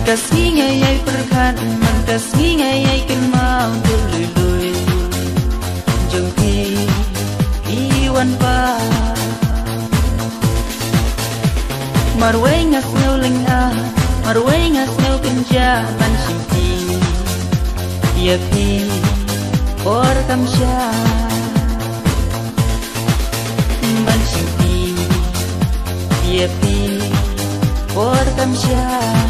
Kasih ngayai perkan man kasih ngayai ken mau dului jeng iwan pa marway ngas ngau lengah marway ngas ngau kenja man simpi yapi or kamsha man simpi yapi or kamsha